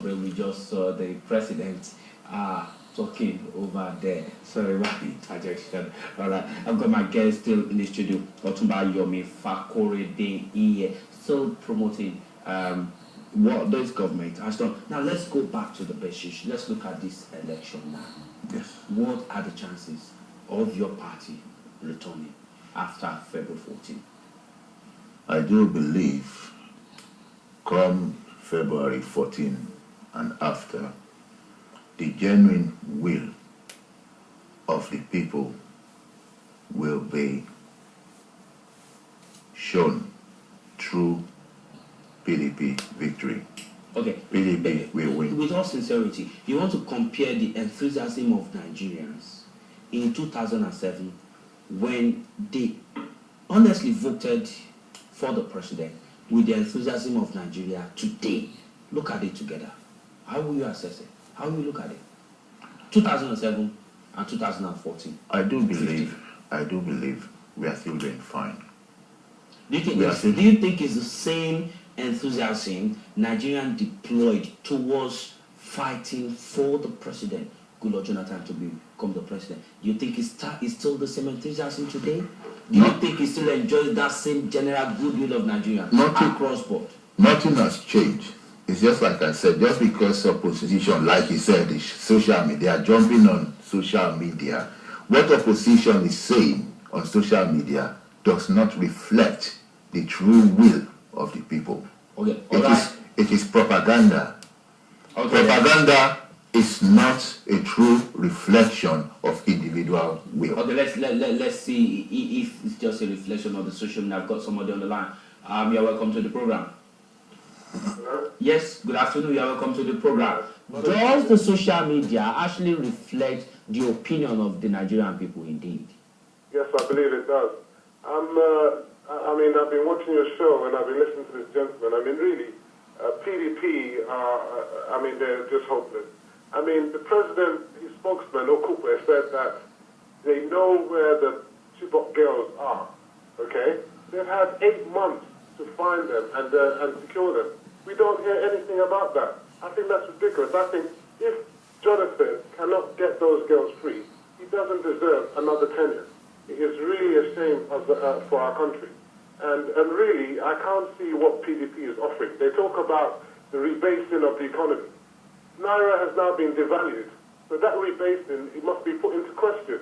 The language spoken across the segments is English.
We just saw the president talking over there. Sorry about the interjection. All right, I've got my guest still in the studio, Otunba Yomi Fakorede here, still promoting what this government has done. Now let's go back to the basics. Let's look at this election now. Yes. What are the chances of your party returning after February 14? I do believe come February 14 and after, the genuine will of the people will be shown through PDP victory. Okay. PDP will win. With all sincerity, you want to compare the enthusiasm of Nigerians in 2007 when they honestly voted for the president with the enthusiasm of Nigeria today. Look at it together. How will you assess it? How will you look at it? 2007 and 2014. I do believe we are still doing fine. Do you think it's the same enthusiasm Nigerian deployed towards fighting for the president, Goodluck Jonathan, to become the president? Do you think it's still the same enthusiasm today? Do you think he still enjoys that same general goodwill of Nigerians across board? Nothing has changed. It's just like I said, just because opposition, like you said, is social media, jumping on social media, what opposition is saying on social media does not reflect the true will of the people. Okay. It is propaganda. Okay. Propaganda is not a true reflection of individual will. Okay, let's see if it's just a reflection of the social media. I've got somebody on the line. You're welcome to the program. Hello? Yes, good afternoon. You're welcome to the program. Does the social media actually reflect the opinion of the Nigerian people indeed? Yes, I believe it does. I've been watching your show and I've been listening to this gentleman. I mean, really, PDP they're just hopeless. I mean, the president, his spokesman, Okupe, said that they know where the Chibok girls are, okay? They've had 8 months to find them and secure them. We don't hear anything about that. I think that's ridiculous. I think if Jonathan cannot get those girls free, he doesn't deserve another tenure. It is really a shame for our country. And really, I can't see what PDP is offering. They talk about the rebasing of the economy. Naira has now been devalued, so that rebasing, it must be put into question.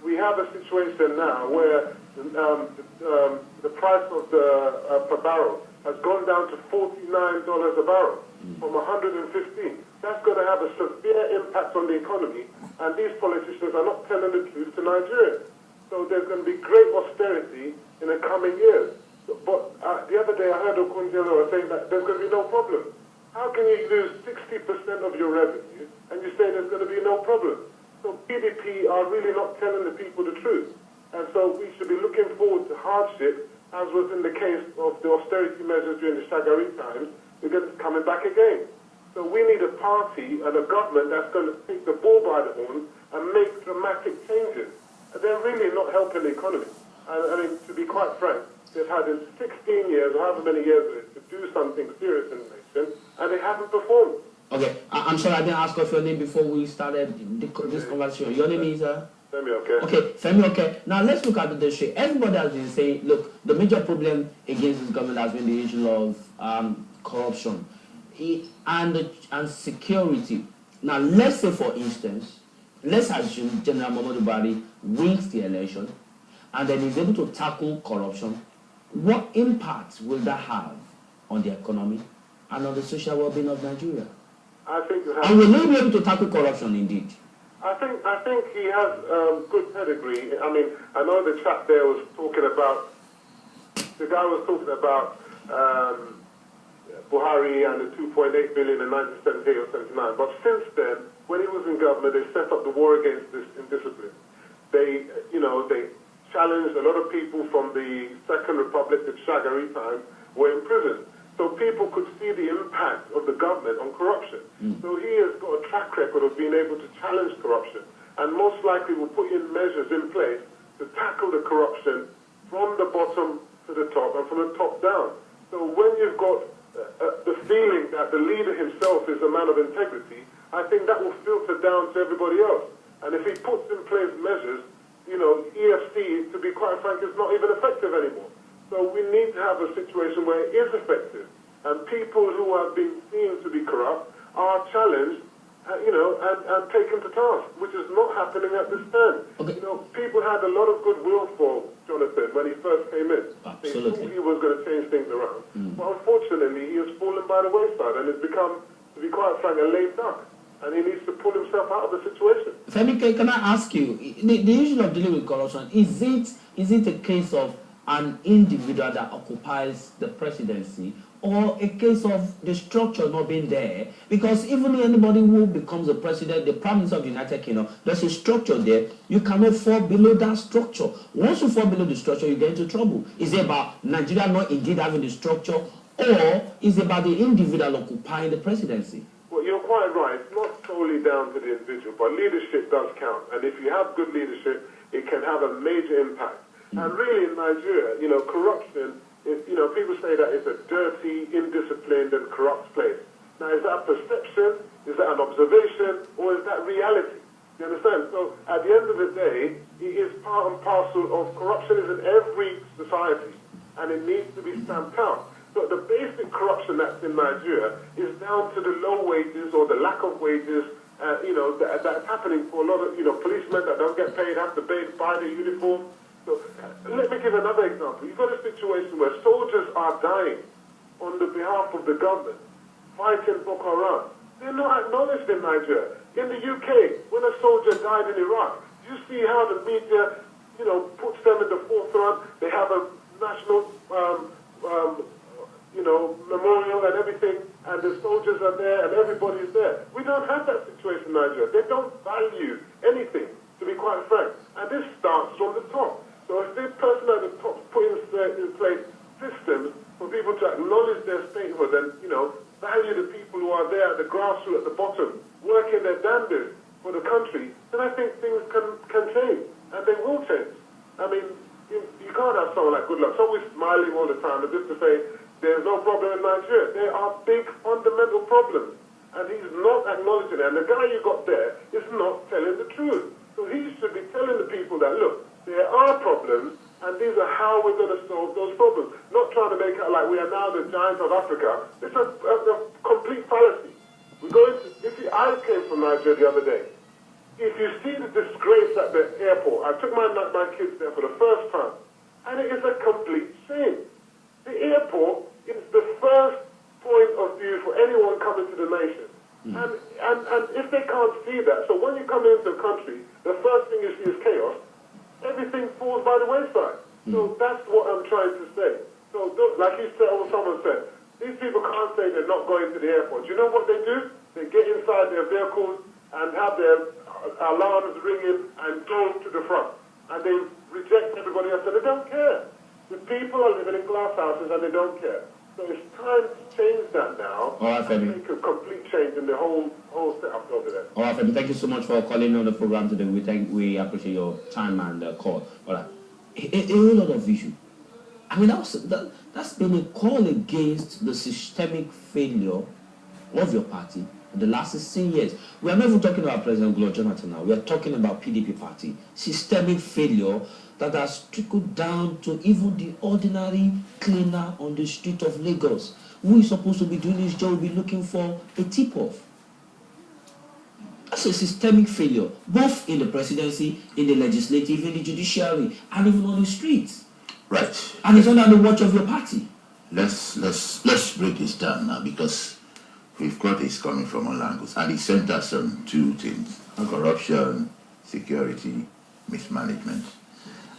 We have a situation now where the price of per barrel has gone down to $49 a barrel from 115. That's going to have a severe impact on the economy, and these politicians are not telling the truth to Nigerians. So there's going to be great austerity in the coming years. But the other day I heard Okunjelo saying that there's going to be no problem. How can you lose 60% of your revenue and you say there's going to be no problem? So PDP are really not telling the people the truth. And so we should be looking forward to hardship, as was in the case of the austerity measures during the Shagari times, because it's coming back again. So we need a party and a government that's going to take the bull by the horns and make dramatic changes. And they're really not helping the economy. I mean, to be quite frank, they've had in 16 years, or however many years it is, to do something serious in the nation, and they haven't performed. Okay, I'm sorry I didn't ask for your name before we started this conversation. Your name is? Femi, okay. Okay, Femi, okay. Now let's look at the district. Everybody has been saying, look, the major problem against this government has been the issue of corruption and security. Now let's say, for instance, let's assume General Muhammadu Buhari wins the election and then is able to tackle corruption. What impact will that have on the economy and on the social well-being of Nigeria? I think and will he be able to tackle corruption indeed? I think he has good pedigree. I mean, I know the chap there was talking about, the guy was talking about Buhari and the 2.8 billion in 1978 or 79. But since then, when he was in government, they set up the war against this indiscipline. They challenged a lot of people from the Second Republic, the Shagari time, were in prison. So people could see the impact of the government on corruption. So he has got a track record of being able to challenge corruption, and most likely will put in measures in place to tackle the corruption from the bottom to the top and from the top down. So when you've got the feeling that the leader himself is a man of integrity, I think that will filter down to everybody else. And if he puts in place measures, EFC, to be quite frank, is not even effective anymore. So we need to have a situation where it is effective. And people who have been seen to be corrupt are challenged, and taken to task, which is not happening at this time. Okay. People had a lot of goodwill for Jonathan when he first came in. Absolutely. They thought he was going to change things around. But unfortunately, he has fallen by the wayside and has become, to be quite frank, a lame duck. And he needs to pull himself out of the situation. Femi, can I ask you, the issue of dealing with corruption, is it a case of an individual that occupies the presidency, or a case of the structure not being there? Because even anybody who becomes the president, the prime minister of the United Kingdom, there's a structure there. You cannot fall below that structure. Once you fall below the structure, you get into trouble. Is it about Nigeria not indeed having the structure, or is it about the individual occupying the presidency? Well, you're quite right. It's not solely down to the individual, but leadership does count. And if you have good leadership, it can have a major impact. And really in Nigeria, corruption, people say that it's a dirty, indisciplined and corrupt place. Now, is that a perception? Is that an observation? Or is that reality? You understand? So at the end of the day, it is part and parcel of corruption is in every society. And it needs to be stamped out. So the basic corruption that's in Nigeria is down to the low wages or the lack of wages, that's happening for a lot of, policemen that don't get paid, have to buy their uniform. So let me give another example. You've got a situation where soldiers are dying on the behalf of the government, fighting Boko Haram. They're not acknowledged in Nigeria. In the UK, when a soldier died in Iraq, you see how the media, puts them in the forefront. They have a national memorial and everything, and the soldiers are there and everybody's there. We don't have that situation in Nigeria. They don't value anything, to be quite frank. And this starts from the top. So if this person at the top puts in place systems for people to acknowledge their statehood and, value the people who are there at the grassroots, at the bottom, working their damnedest for the country, then I think things can change. And they will change. I mean, you can't have someone like Goodluck always smiling all the time and just to say, there's no problem in Nigeria. There are big fundamental problems. And he's not acknowledging it. And the guy you got there is not telling the truth. So he should be telling the people that, look, there are problems, and these are how we're going to solve those problems. Not trying to make it like we are now the giants of Africa. It's a complete fallacy. I came from Nigeria the other day. If you see the disgrace at the airport, I took my kids there for the first time, and it is a complete shame. The airport is the first point of view for anyone coming to the nation. And if they can't see that, so when you come into the country, the first thing you see is chaos. Everything falls by the wayside. So that's what I'm trying to say. So like you said, or someone said, these people can't say they're not going to the airport. Do you know what they do? They get inside their vehicles and have their alarms ringing and go to the front. And they reject everybody else, and they don't care. The people are living in glass houses and they don't care. So it's time to change that now. All right, Femi. Make a complete change in the whole setup over there. All right, Femi, thank you so much for calling on the program today. We appreciate your time and call. All right. A whole lot of issue. I mean, that's been a call against the systemic failure of your party in the last 16 years. We are not even talking about President Goodluck Jonathan now. We are talking about PDP party. Systemic failure that has trickled down to even the ordinary cleaner on the street of Lagos, who is supposed to be doing his job, will be looking for a tip-off. That's a systemic failure, both in the presidency, in the legislative, in the judiciary, and even on the streets. Right. And it's under the watch of your party. Let's break this down now, because we've got this coming from all angles, and it centers on two things: corruption, security, mismanagement.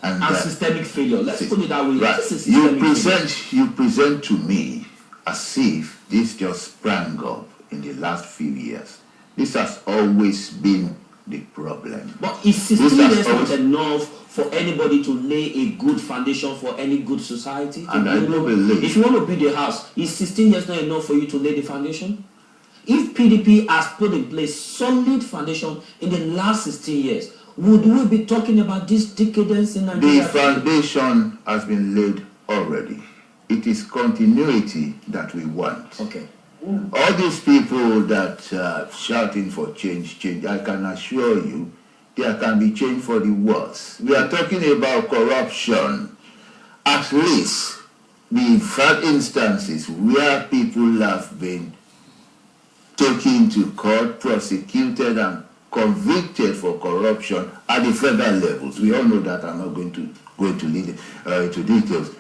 And systemic failure. Let's put it that way. Right. You present to me as if this just sprang up in the last few years. This has always been the problem. But is 16 years not enough for anybody to lay a good foundation for any good society? And I do believe, if you want to build a house, is 16 years not enough for you to lay the foundation? If PDP has put in place solid foundation in the last 16 years, would we be talking about this decadence in Nigeria? The foundation has been laid already. it is continuity that we want. Okay. All these people that are shouting for change, I can assure you, there can be change for the worse. We are talking about corruption. At least we've had instances where people have been taken to court, prosecuted, and convicted for corruption at the federal levels. We all know that. I'm not going to go into details.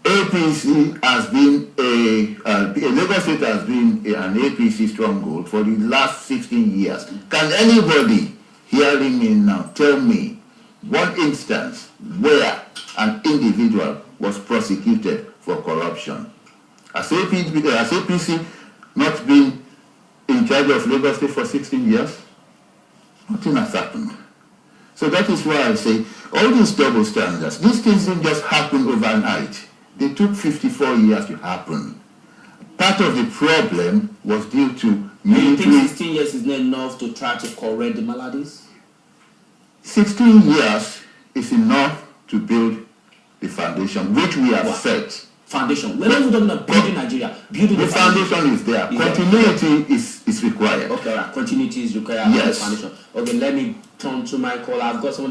APC has been Lagos State has been an APC stronghold for the last 16 years. Can anybody hearing me now tell me one instance where an individual was prosecuted for corruption? Has APC not been in charge of Lagos State for 16 years? Nothing has happened. So that is why I say all these double standards, these things didn't just happen overnight. They took 54 years to happen. Part of the problem was due to military... You think 16 years is not enough to try to correct the maladies? 16 years is enough to build the foundation, which we have set. Foundation. We're not even talking about building Nigeria. Building the foundation is there. Continuity is required. Okay, right. Continuity is required. Yes. Foundation. Okay, let me turn to my call. I've got some of the